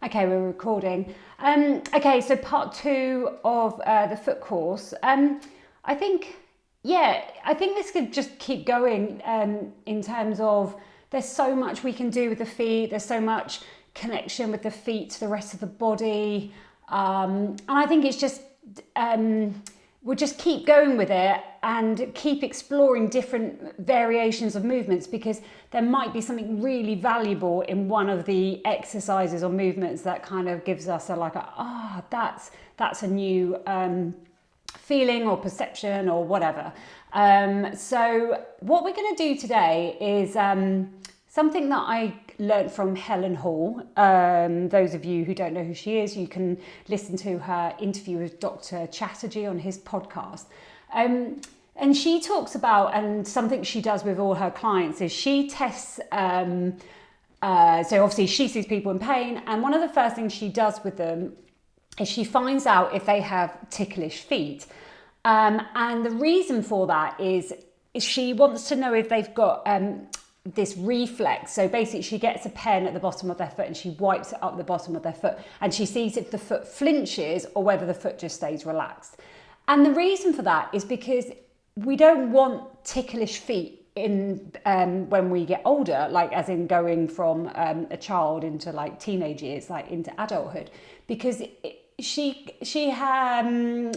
Okay, we're recording. Okay, so part two of the foot course. I think, I think this could just keep going in terms of there's so much we can do with the feet. There's so much connection with the feet to the rest of the body. And I think it's just, we'll just keep going with it and keep exploring different variations of movements, because there might be something really valuable in one of the exercises or movements that kind of gives us that's a new feeling or perception or whatever. So what we're going to do today is something that I learned from Helen Hall. Those of you who don't know who she is, you can listen to her interview with Dr. Chatterjee on his podcast. And she talks about, and something she does with all her clients is she tests, so obviously she sees people in pain, and one of the first things she does with them is she finds out if they have ticklish feet. And the reason for that is she wants to know if they've got this reflex. So basically she gets a pen at the bottom of their foot and she wipes it up the bottom of their foot, and she sees if the foot flinches or whether the foot just stays relaxed. And the reason for that is because we don't want ticklish feet in when we get older, like as in going from a child into like teenage years, like into adulthood, because Helen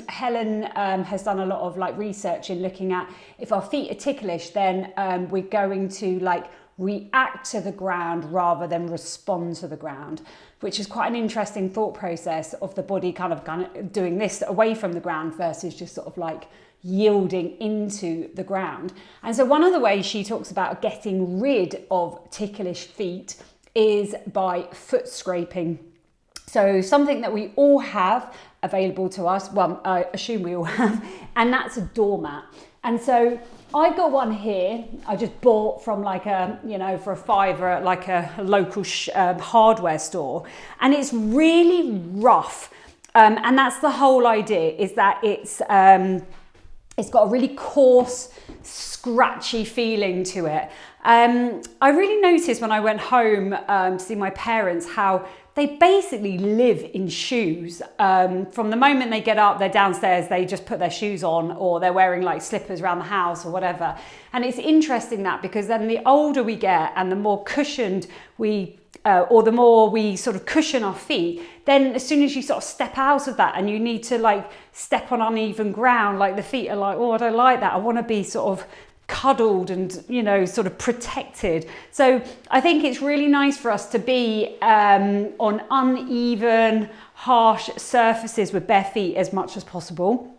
has done a lot of like research in looking at if our feet are ticklish, then we're going to like react to the ground rather than respond to the ground, which is quite an interesting thought process of the body kind of doing this away from the ground versus just sort of like yielding into the ground. And so one of the ways she talks about getting rid of ticklish feet is by foot scraping. So something that we all have available to us, well, I assume we all have, and that's a doormat. And so I've got one here I just bought from like a, for a $5 at like a local hardware store. And it's really rough. And that's the whole idea, is that it's got a really coarse, scratchy feeling to it. I really noticed when I went home to see my parents how they basically live in shoes. From the moment they get up, they're downstairs, they just put their shoes on, or they're wearing like slippers around the house or whatever. And it's interesting that, because then the older we get and the more cushioned or the more we sort of cushion our feet, then as soon as you sort of step out of that and you need to like step on uneven ground, like the feet are like, oh, I don't like that. I want to be sort of cuddled and, sort of protected. So I think it's really nice for us to be on uneven, harsh surfaces with bare feet as much as possible.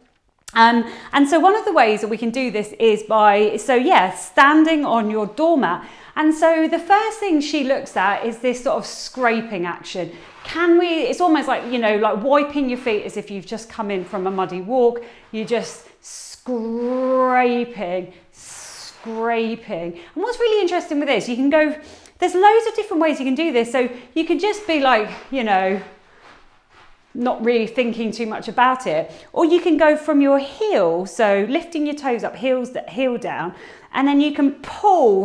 And so one of the ways that we can do this is by, standing on your doormat. And so the first thing she looks at is this sort of scraping action. It's almost like, like wiping your feet as if you've just come in from a muddy walk. You're just scraping. And what's really interesting with this, there's loads of different ways you can do this. So you could just be like, not really thinking too much about it. Or you can go from your heel, so lifting your toes up, heel down, and then you can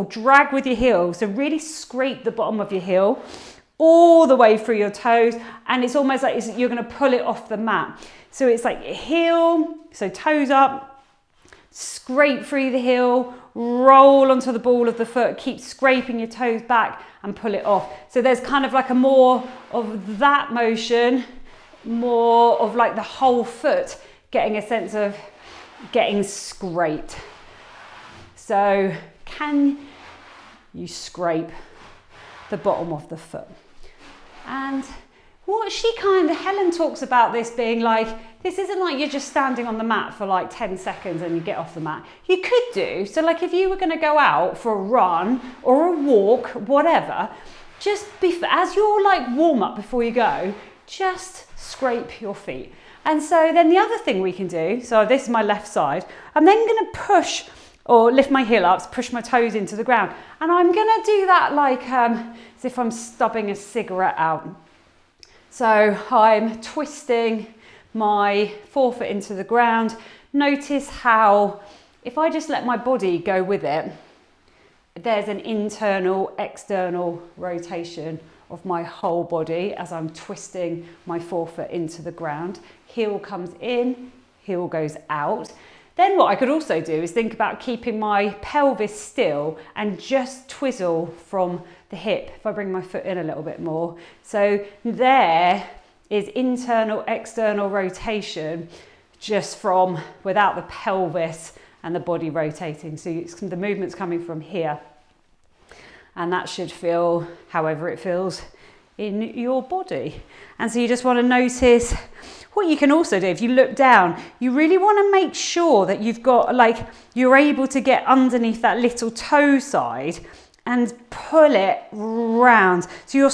drag with your heel. So really scrape the bottom of your heel all the way through your toes. And it's almost like you're going to pull it off the mat. So it's like heel, so toes up, scrape through the heel, roll onto the ball of the foot, keep scraping your toes back and pull it off. So there's kind of like a more of that motion, more of like the whole foot getting a sense of getting scraped. So can you scrape the bottom of the foot? And Helen talks about this being like, this isn't like you're just standing on the mat for like 10 seconds and you get off the mat. You could do, so like if you were going to go out for a run or a walk, whatever, as your like warm up before you go, just scrape your feet. And so then the other thing we can do, so this is my left side, I'm then going to push or lift my heel up, push my toes into the ground. And I'm going to do that like as if I'm stubbing a cigarette out. So I'm twisting my forefoot into the ground. Notice how if I just let my body go with it, there's an internal, external rotation of my whole body as I'm twisting my forefoot into the ground. Heel comes in, heel goes out. Then what I could also do is think about keeping my pelvis still and just twizzle from the hip. If I bring my foot in a little bit more. So there is internal, external rotation just from without the pelvis and the body rotating. So the movement's coming from here. And that should feel however it feels in your body. And so you just want to notice what you can also do. If you look down, you really want to make sure that you've got, like, you're able to get underneath that little toe side and pull it round. So you're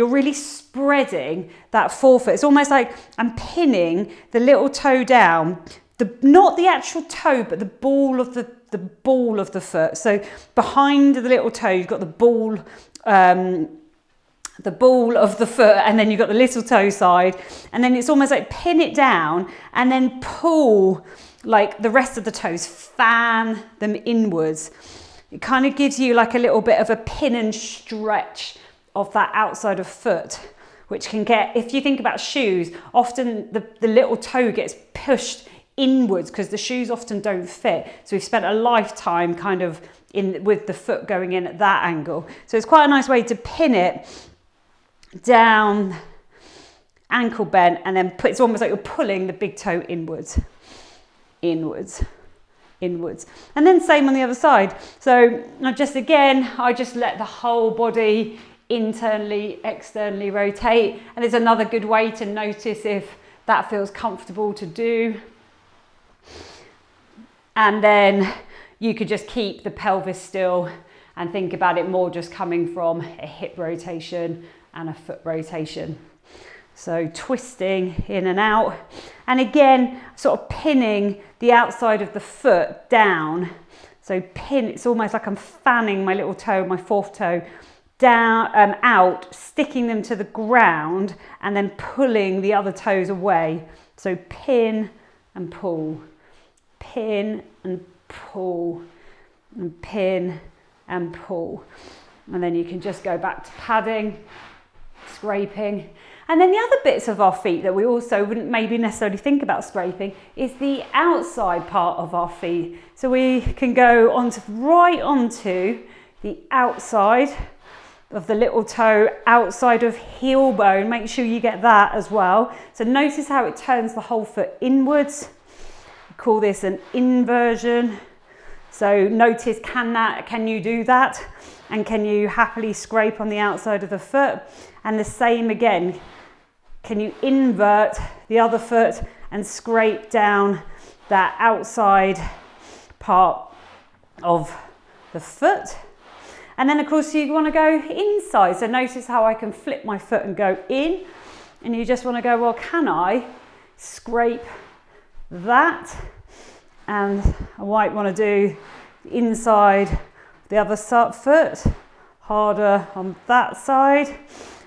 really spreading that forefoot. It's almost like I'm pinning the little toe down, not the actual toe, but the ball of the foot. So behind the little toe, you've got the ball of the foot, and then you've got the little toe side, and then it's almost like pin it down and then pull like the rest of the toes, fan them inwards. It kind of gives you like a little bit of a pin and stretch of that outside of foot, which can get, if you think about shoes, often the little toe gets pushed inwards because the shoes often don't fit. So we've spent a lifetime kind of with the foot going in at that angle. So it's quite a nice way to pin it down, ankle bent, and then it's almost like you're pulling the big toe inwards, inwards, inwards. And then same on the other side. So I just let the whole body internally, externally rotate. And there's another good way to notice if that feels comfortable to do. And then you could just keep the pelvis still and think about it more just coming from a hip rotation and a foot rotation. So twisting in and out. And again, sort of pinning the outside of the foot down. So it's almost like I'm fanning my little toe, my fourth toe, down, out, sticking them to the ground, and then pulling the other toes away. So pin and pull, pin and pull, and pin and pull. And then you can just go back to padding, scraping. And then the other bits of our feet that we also wouldn't maybe necessarily think about scraping is the outside part of our feet. So we can go right onto the outside of the little toe, outside of heel bone. Make sure you get that as well. So notice how it turns the whole foot inwards. We call this an inversion. So notice, can you do that? And can you happily scrape on the outside of the foot? And the same again, can you invert the other foot and scrape down that outside part of the foot? And then of course you want to go inside. So notice how I can flip my foot and go in. And you just want to go, well, can I scrape that? And I might want to do the inside the other foot, harder on that side.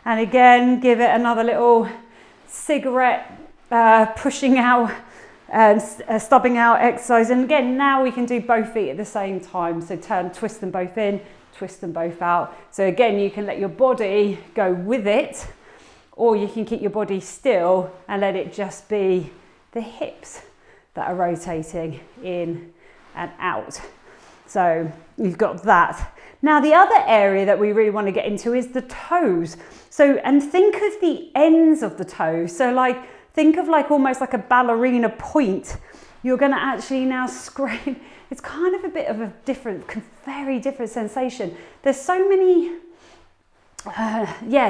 And again, give it another little cigarette pushing out and stubbing out exercise. And again, now we can do both feet at the same time. So twist them both in, twist them both out. So again, you can let your body go with it, or you can keep your body still and let it just be the hips that are rotating in and out. So you've got that. Now the other area that we really want to get into is the toes. So, and think of the ends of the toes. So like, think of like almost like a ballerina point. You're going to actually now scrape. It's kind of a bit of a very different sensation. There's so many,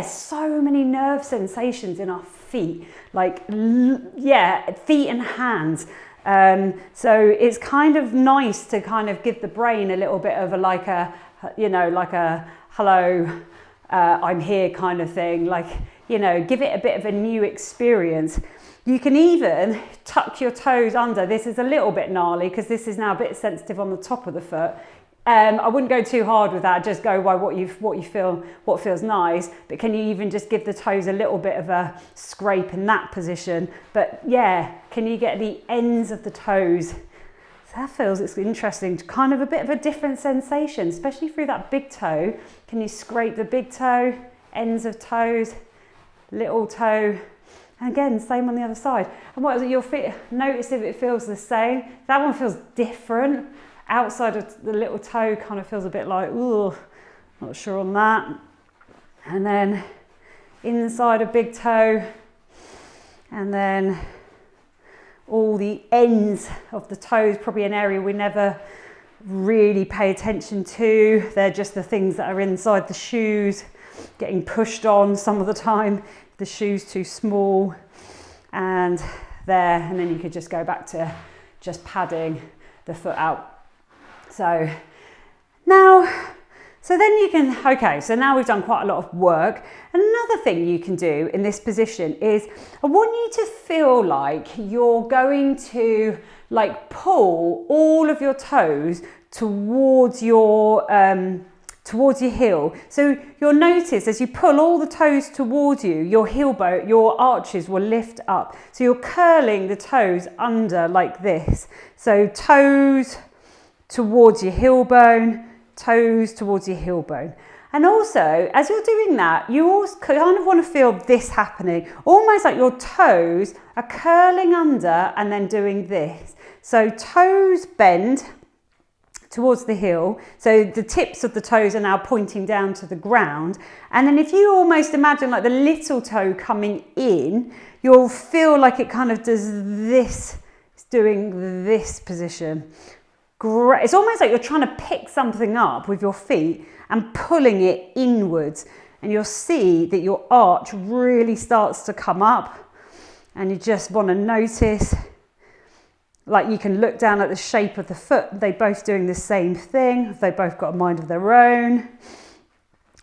so many nerve sensations in our feet, like, feet and hands. So it's kind of nice to kind of give the brain a little bit of a hello, I'm here kind of thing, give it a bit of a new experience. You can even tuck your toes under. This is a little bit gnarly because this is now a bit sensitive on the top of the foot. I wouldn't go too hard with that, just go by what feels nice. But can you even just give the toes a little bit of a scrape in that position? But yeah, can you get the ends of the toes? So it's interesting, kind of a bit of a different sensation, especially through that big toe. Can you scrape the big toe ends of toes, little toe, and again, same on the other side. And what is it, your feet, notice if it feels the same. That one feels different. Outside of the little toe kind of feels a bit like, ooh, not sure on that. And then inside a big toe, and then all the ends of the toes, probably an area we never really pay attention to. They're just the things that are inside the shoes, getting pushed on some of the time. The shoe's too small, and there, and then you could just go back to just padding the foot out. So then you can, okay, so now we've done quite a lot of work. Another thing you can do in this position is, I want you to feel like you're going to like pull all of your toes towards your heel. So you'll notice as you pull all the toes towards you, your heel bone, your arches will lift up. So you're curling the toes under like this. So toes towards your heel bone, toes towards your heel bone. And also, as you're doing that, you also kind of want to feel this happening, almost like your toes are curling under and then doing this. So toes bend towards the heel. So the tips of the toes are now pointing down to the ground. And then if you almost imagine like the little toe coming in, you'll feel like it kind of does this, it's doing this position. Great. It's almost like you're trying to pick something up with your feet and pulling it inwards, and you'll see that your arch really starts to come up, and you just want to notice, like you can look down at the shape of the foot. They're both doing the same thing. They've both got a mind of their own.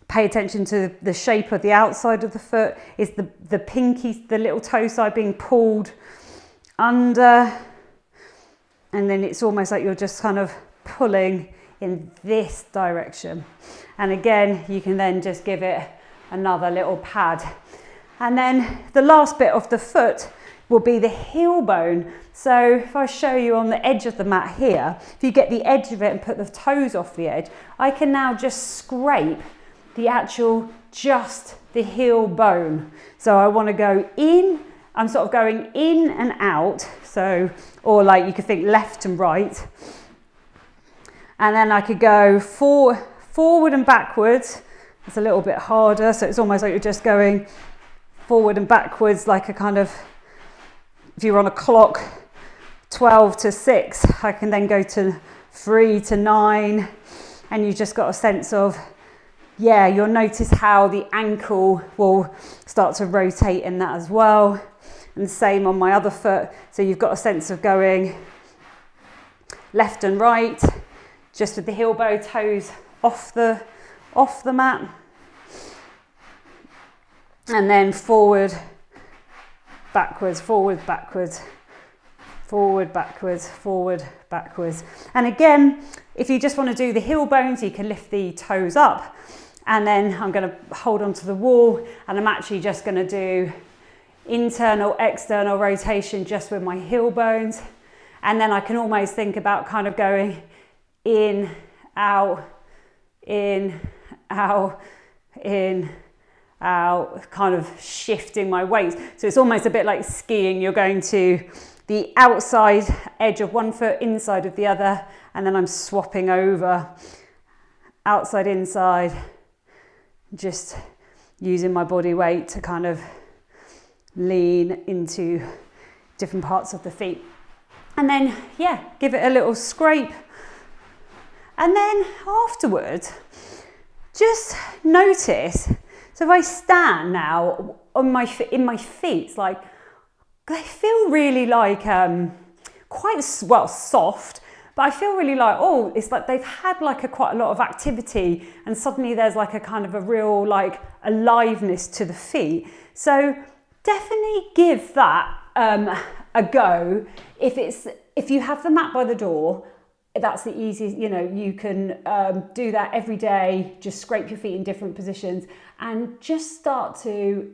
Pay attention to the shape of the outside of the foot. Is the pinky, the little toe side being pulled under? And then it's almost like you're just kind of pulling in this direction. And again, you can then just give it another little pad. And then the last bit of the foot will be the heel bone. So if I show you on the edge of the mat here, if you get the edge of it and put the toes off the edge, I can now just scrape the actual, just the heel bone. So I want to go in, I'm sort of going in and out. So, or like you could think left and right. And then I could go forward and backwards. It's a little bit harder. So it's almost like you're just going forward and backwards, like a kind of, if you're on a clock, 12 to 6, I can then go to 3 to 9. And you just got a sense of, yeah, you'll notice how the ankle will start to rotate in that as well. And same on my other foot. So you've got a sense of going left and right, just with the heel bow toes off the mat. And then forward, backwards, forward, backwards, forward, backwards, forward, backwards. And again, if you just want to do the heel bones, you can lift the toes up. And then I'm going to hold onto the wall, and I'm actually just going to do internal, external rotation just with my heel bones. And then I can almost think about kind of going in, out, in, out, in, out, kind of shifting my weight. So it's almost a bit like skiing. You're going to the outside edge of one foot, inside of the other, and then I'm swapping over outside, inside, just using my body weight to kind of lean into different parts of the feet. And then, yeah, give it a little scrape. And then afterwards, just notice, so if I stand now on in my feet, it's like, they feel really like quite, well, soft, but I feel really like, oh, it's like they've had like quite a lot of activity, and suddenly there's like a kind of a real like aliveness to the feet. So definitely give that a go. If you have the mat by the door, that's the easiest, you can do that every day. Just scrape your feet in different positions and just start to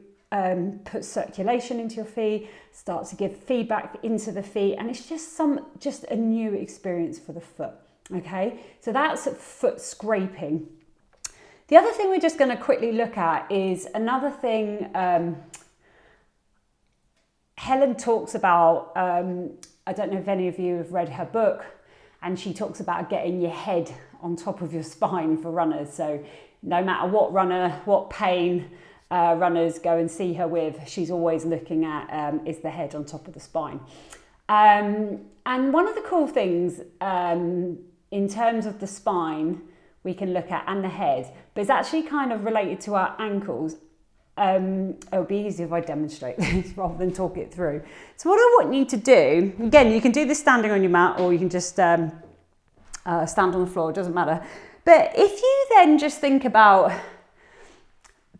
put circulation into your feet, start to give feedback into the feet, and it's just a new experience for the foot. Okay, so that's foot scraping. The other thing we're just going to quickly look at is another thing Helen talks about. I don't know if any of you have read her book, and she talks about getting your head on top of your spine for runners. So no matter what runner, what pain runners go and see her with, she's always looking at is the head on top of the spine. And one of the cool things in terms of the spine we can look at and the head, but it's actually kind of related to our ankles. It'll be easier if I demonstrate this rather than talk it through. So what I want you to do, again, you can do this standing on your mat, or you can just stand on the floor, it doesn't matter. But if you then just think about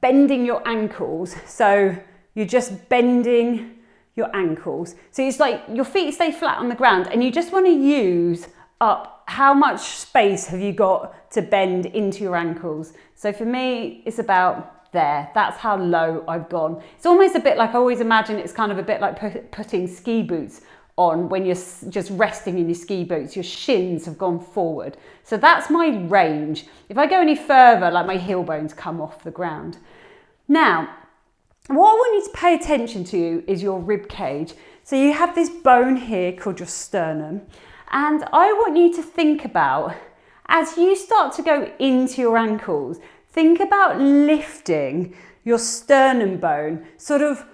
bending your ankles, so you're just bending your ankles. So it's like your feet stay flat on the ground, and you just want to use up how much space have you got to bend into your ankles. So for me, it's about there. That's how low I've gone. It's almost a bit like, I always imagine it's kind of a bit like putting ski boots on when you're just resting in your ski boots. Your shins have gone forward. So that's my range. If I go any further, like my heel bones come off the ground. Now, what I want you to pay attention to is your rib cage. So you have this bone here called your sternum. And I want you to think about, as you start to go into your ankles, think about lifting your sternum bone sort of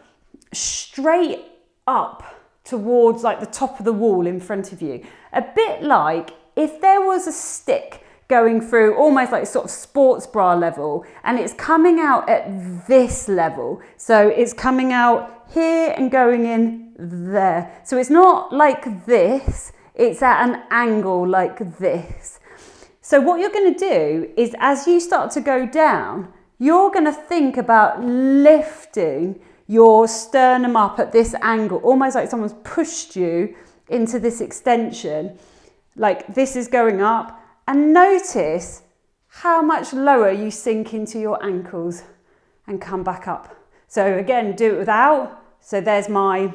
straight up towards like the top of the wall in front of you. A bit like if there was a stick going through almost like sort of sports bra level, and it's coming out at this level. So it's coming out here and going in there. So it's not like this, it's at an angle like this. So what you're going to do is, as you start to go down, you're going to think about lifting your sternum up at this angle, almost like someone's pushed you into this extension. Like this is going up, and notice how much lower you sink into your ankles and come back up. So again, do it without. So there's my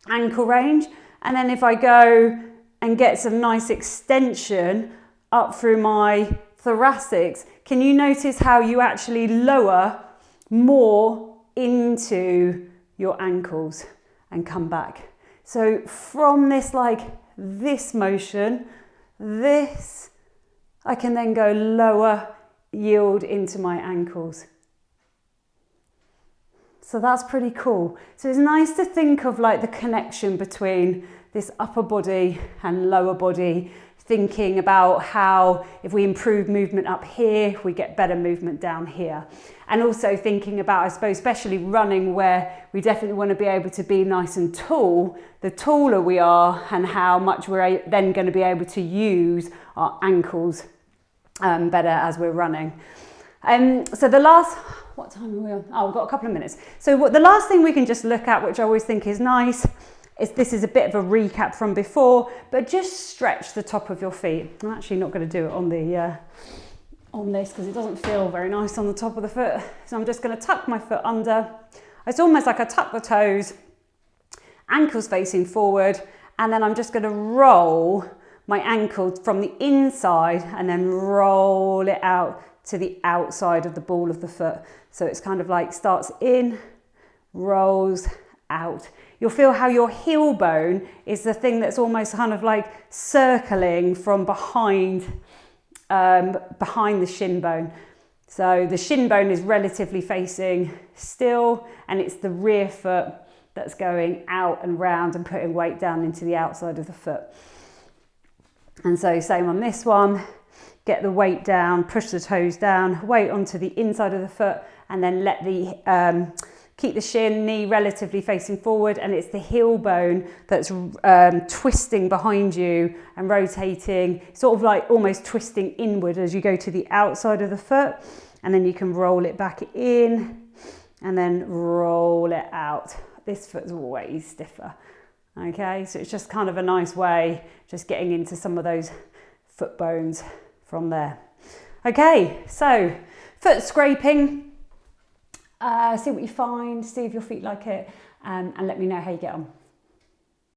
ankle range. And then if I go and get some nice extension up through my thoracics, can you notice how you actually lower more into your ankles and come back? So from this, like this motion, this, I can then go lower, yield into my ankles. So that's pretty cool. So it's nice to think of like the connection between this upper body and lower body, thinking about how if we improve movement up here, we get better movement down here. And also thinking about, I suppose, especially running, where we definitely want to be able to be nice and tall. The taller we are, and how much we're then going to be able to use our ankles better as we're running. So the last, what time are we on? Oh, we've got a couple of minutes. So the last thing we can just look at, which I always think is nice, is this is a bit of a recap from before, but just stretch the top of your feet. I'm actually not going to do it on the on this because it doesn't feel very nice on the top of the foot. So I'm just going to tuck my foot under. It's almost like I tuck the toes, ankles facing forward, and then I'm just going to roll my ankle from the inside and then roll it out to the outside of the ball of the foot. So it's kind of like starts in, rolls out. You'll feel how your heel bone is the thing that's almost kind of like circling from behind the shin bone. So the shin bone is relatively facing still, and it's the rear foot that's going out and round and putting weight down into the outside of the foot. And so same on this one, get the weight down, push the toes down, weight onto the inside of the foot, and then let the keep the shin, knee relatively facing forward, and it's the heel bone that's twisting behind you and rotating, sort of like almost twisting inward as you go to the outside of the foot, and then you can roll it back in and then roll it out. This foot's way stiffer. Okay, so it's just kind of a nice way, just getting into some of those foot bones from there. Okay, so foot scraping. See what you find, see if your feet like it, and let me know how you get on.